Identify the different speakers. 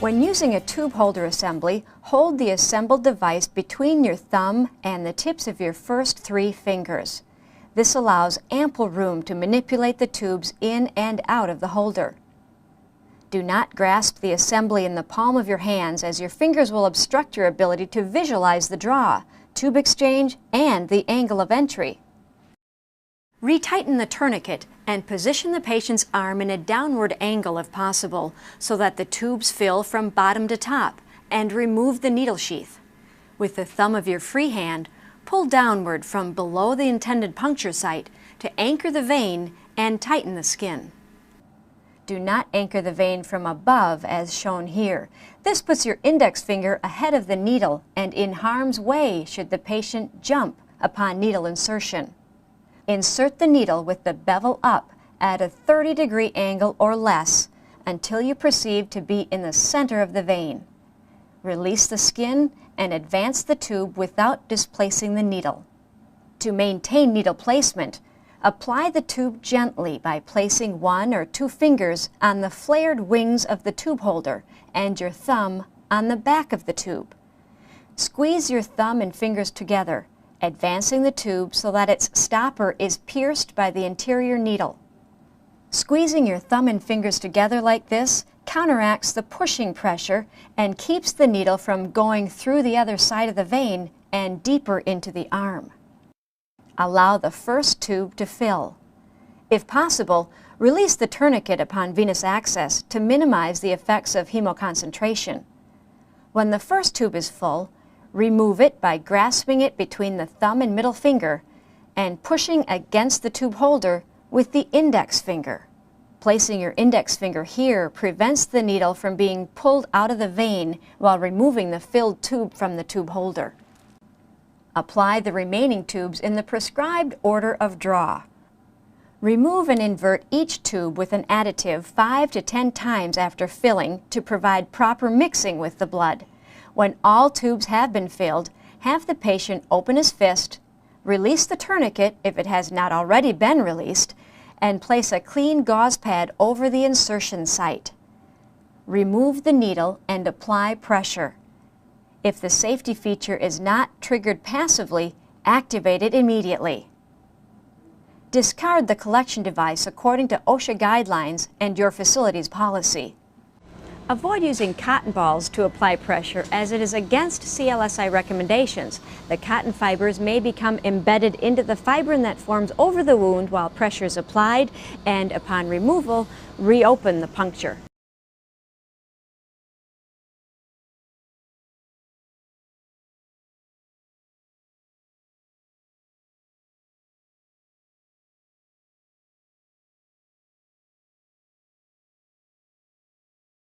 Speaker 1: When using a tube holder assembly, hold the assembled device between your thumb and the tips of your first 3 fingers. This allows ample room to manipulate the tubes in and out of the holder. Do not grasp the assembly in the palm of your hands, as your fingers will obstruct your ability to visualize the draw, tube exchange, and the angle of entry. Retighten the tourniquet and position the patient's arm in a downward angle if possible, so that the tubes fill from bottom to top, and remove the needle sheath. With the thumb of your free hand, pull downward from below the intended puncture site to anchor the vein and tighten the skin. Do not anchor the vein from above as shown here. This puts your index finger ahead of the needle and in harm's way should the patient jump upon needle insertion. Insert the needle with the bevel up at a 30-degree angle or less until you perceive to be in the center of the vein. Release the skin and advance the tube without displacing the needle. To maintain needle placement, apply the tube gently by placing 1 or 2 fingers on the flared wings of the tube holder and your thumb on the back of the tube. Squeeze your thumb and fingers together, advancing the tube so that its stopper is pierced by the interior needle. Squeezing your thumb and fingers together like this counteracts the pushing pressure and keeps the needle from going through the other side of the vein and deeper into the arm. Allow the first tube to fill. If possible, release the tourniquet upon venous access to minimize the effects of hemoconcentration. When the first tube is full, remove it by grasping it between the thumb and middle finger and pushing against the tube holder with the index finger. Placing your index finger here prevents the needle from being pulled out of the vein while removing the filled tube from the tube holder. Apply the remaining tubes in the prescribed order of draw. Remove and invert each tube with an additive 5 to 10 times after filling to provide proper mixing with the blood. When all tubes have been filled, have the patient open his fist, release the tourniquet if it has not already been released, and place a clean gauze pad over the insertion site. Remove the needle and apply pressure. If the safety feature is not triggered passively, activate it immediately. Discard the collection device according to OSHA guidelines and your facility's policy. Avoid using cotton balls to apply pressure, as it is against CLSI recommendations. The cotton fibers may become embedded into the fibrin that forms over the wound while pressure is applied, and upon removal, reopen the puncture.